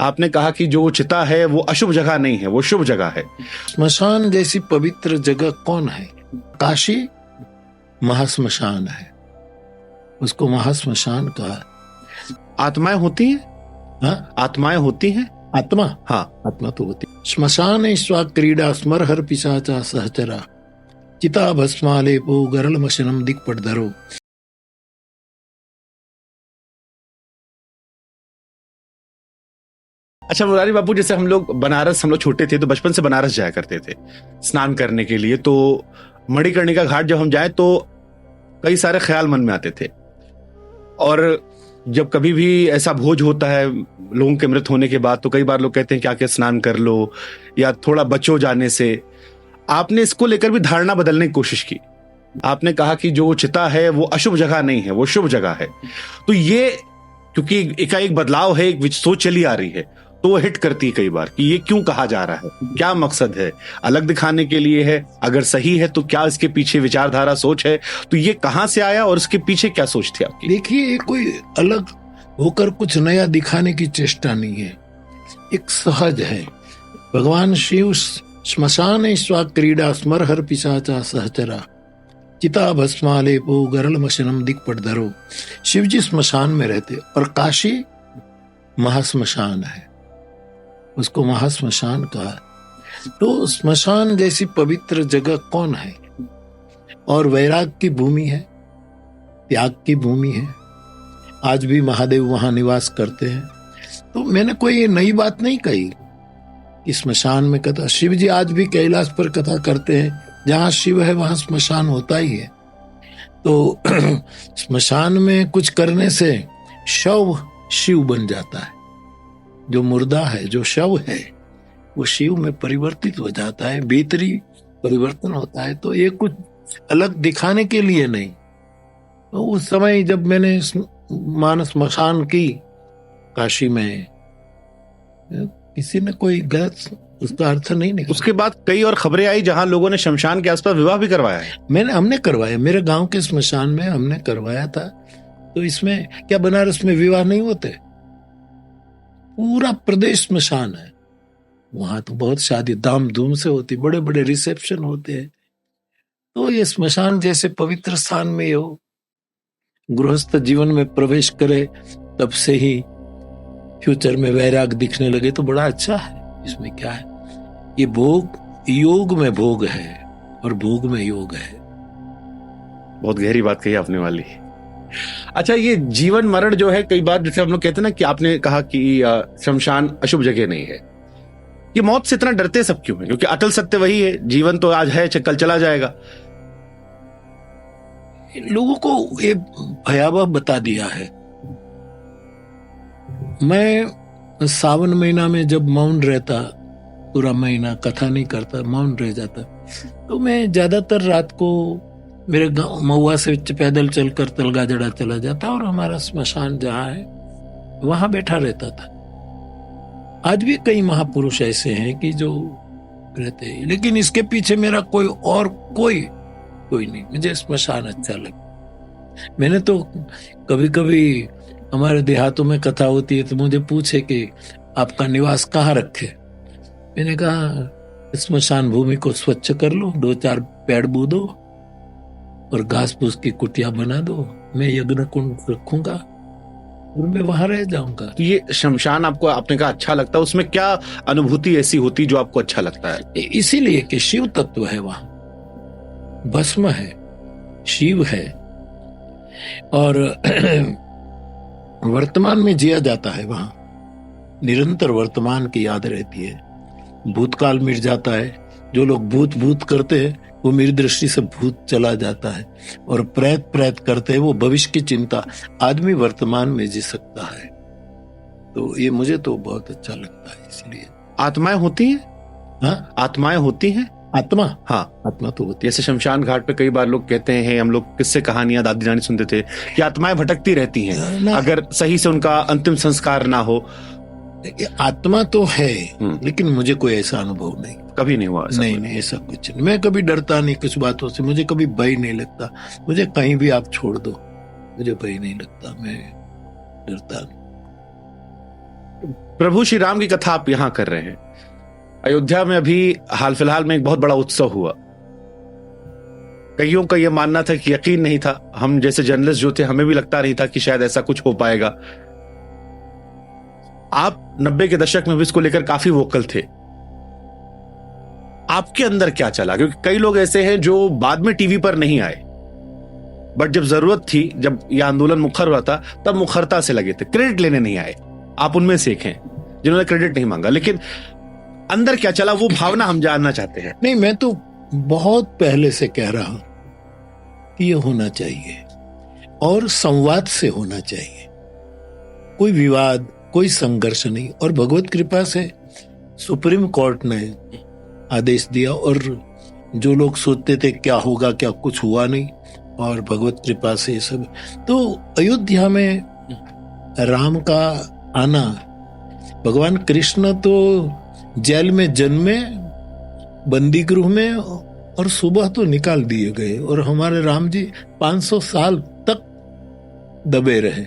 आपने कहा कि जो चिता है वो अशुभ जगह नहीं है, वो शुभ जगह है। स्मशान जैसी पवित्र जगह कौन है? काशी महाश्मशान है, उसको महाश्मशान कहा। आत्माएं होती हैं? हाँ? आत्माएं होती हैं? आत्मा, हाँ, आत्मा तो होती। श्मशान स्वा क्रीडा स्मरहर पिशाचा सहचरा चिता भस्मालेपो गरल मशनम दिक्पटधरो। अच्छा मुरारी बापू, जैसे हम लोग छोटे थे तो बचपन से बनारस जाया करते थे स्नान करने के लिए। तो मणिकर्णिका घाट जब हम जाए तो कई सारे ख्याल मन में आते थे, और जब कभी भी ऐसा भोज होता है लोगों के मृत होने के बाद तो कई बार लोग कहते हैं कि आके स्नान कर लो या थोड़ा बचो जाने से। आपने इसको लेकर भी धारणा बदलने की कोशिश की। आपने कहा कि जो चिता है वो अशुभ जगह नहीं है, वो शुभ जगह है। तो ये क्योंकि एकाएक बदलाव है, एक सोच चली आ रही है, तो वो हिट करती है कई बार कि ये क्यों कहा जा रहा है, क्या मकसद है, अलग दिखाने के लिए है? अगर सही है तो क्या इसके पीछे विचारधारा सोच है? तो ये कहां से आया और इसके पीछे क्या सोच थी आपकी? देखिए, ये कोई अलग होकर कुछ नया दिखाने की चेष्टा नहीं है, एक सहज है। भगवान शिव श्मशान स्वा क्रीडा स्मरहर पिशाचा सहचरा चिता भस्मालेपो गरल मशनम दिक्पटधरो। शिव जी स्मशान में रहते, और काशी महाश्मशान है, उसको महाश्मशान कहा। तो स्मशान जैसी पवित्र जगह कौन है? और वैराग की भूमि है, त्याग की भूमि है। आज भी महादेव वहां निवास करते हैं। तो मैंने कोई ये नई बात नहीं कही कि स्मशान में कथा। शिव जी आज भी कैलाश पर कथा करते हैं, जहां शिव है वहां स्मशान होता ही है। तो स्मशान में कुछ करने से शव शिव बन जाता है। जो मुर्दा है, जो शव है, वो शिव में परिवर्तित हो जाता है, भीतरी परिवर्तन होता है। तो ये कुछ अलग दिखाने के लिए नहीं। तो उस समय जब मैंने मानस स्मशान की काशी में, किसी ने कोई गलत उसका अर्थ नहीं निकाला। उसके बाद कई और खबरें आई जहां लोगों ने शमशान के आसपास विवाह भी करवाया है। हमने करवाया, मेरे गांव के स्मशान में हमने करवाया था। तो इसमें क्या बनारस में विवाह नहीं होते? पूरा प्रदेश स्मशान है, वहां तो बहुत शादी धाम धूम से होती, बड़े बड़े रिसेप्शन होते हैं। तो ये स्मशान जैसे पवित्र स्थान में हो, गृहस्थ जीवन में प्रवेश करे, तब से ही फ्यूचर में वैराग दिखने लगे, तो बड़ा अच्छा है। इसमें क्या है? ये भोग, योग में भोग है और भोग में योग है। बहुत गहरी बात कही आपने वाली। अच्छा, ये जीवन मरण जो है, कई बार जैसे हम लोग कहते हैं ना कि आपने कहा कि शमशान अशुभ जगह नहीं है, ये मौत से इतना डरते सब क्यों है? क्योंकि अटल सत्य वही है, जीवन तो आज है, कल चला जाएगा। लोगों को ये भयावह बता दिया है। मैं सावन महीना में जब मौन रहता, पूरा महीना कथा नहीं करता, मौन रह जाता, तो मैं ज्यादातर रात को मेरे गांव महुआ से पैदल चलकर तलगाजड़ा चला जाता, और हमारा स्मशान जहाँ है वहां बैठा रहता था। आज भी कई महापुरुष ऐसे हैं कि जो रहते हैं, लेकिन इसके पीछे मेरा कोई नहीं। मुझे स्मशान अच्छा लगा। मैंने तो कभी कभी हमारे देहातों में कथा होती है तो मुझे पूछे कि आपका निवास कहाँ रखे। मैंने कहा स्मशान भूमि को स्वच्छ कर लो, 2-4 पेड़ बो दो और घास फूस की कुटिया बना दो, मैं यज्ञ कुंड रखूंगा और मैं वहां रह जाऊंगा। तो ये शमशान आपको, आपने कहा अच्छा लगता है, उसमें क्या अनुभूति ऐसी होती जो आपको अच्छा लगता है? इसीलिए कि शिव तत्व है वहां, भस्म है, शिव है, और वर्तमान में जिया जाता है वहां। निरंतर वर्तमान की याद रहती है, भूतकाल मिट जाता है। जो लोग भूत करते हैं वो मेरी दृष्टि से भूत चला जाता है, और प्रेत करते हैं वो भविष्य की चिंता। आदमी वर्तमान में जी सकता है, तो ये मुझे तो बहुत अच्छा लगता है। इसलिए आत्माएं होती हैं? हाँ, आत्माएं होती हैं। आत्मा, हाँ, आत्मा तो होती है। जैसे शमशान घाट पे कई बार लोग कहते हैं, हम लोग किससे कहानियां दादी नानी सुनते थे कि आत्माएं भटकती रहती हैं अगर सही से उनका अंतिम संस्कार ना हो। आत्मा तो है, लेकिन मुझे कोई ऐसा अनुभव नहीं, कभी नहीं हुआ। नहीं, ऐसा कुछ नहीं। मैं कभी डरता नहीं कुछ बातों से, मुझे कभी भय नहीं लगता। मुझे कहीं भी आप छोड़ दो, मुझे भय नहीं लगता, मैं डरता नहीं। प्रभु श्री राम की कथा आप यहां कर रहे हैं। अयोध्या में अभी हाल फिलहाल में एक बहुत बड़ा उत्सव हुआ। कईयों का यह मानना था कि यकीन नहीं था, हम जैसे जर्नलिस्ट जो थे हमें भी लगता नहीं था कि शायद ऐसा कुछ हो पाएगा। आप 90 के दशक में भी इसको लेकर काफी वोकल थे। आपके अंदर क्या चला? क्योंकि कई लोग ऐसे हैं जो बाद में टीवी पर नहीं आए, बट जब जरूरत थी, जब यह आंदोलन मुखर हुआ था, तब मुखरता से लगे थे, क्रेडिट लेने नहीं आए। आप उनमें से एक हैं जिन्होंने क्रेडिट नहीं मांगा, लेकिन अंदर क्या चला वो भावना हम जानना चाहते हैं। नहीं, मैं तो बहुत पहले से कह रहा हूं कि ये होना चाहिए और संवाद से होना चाहिए, कोई विवाद, कोई संघर्ष नहीं। और भगवत कृपा से सुप्रीम कोर्ट ने आदेश दिया, और जो लोग सोचते थे क्या होगा, क्या कुछ हुआ नहीं, और भगवत कृपा से ये सब। तो अयोध्या में राम का आना, भगवान कृष्ण तो जेल में जन्मे, बंदी गृह में, और सुबह तो निकाल दिए गए, और हमारे राम जी 500 साल तक दबे रहे।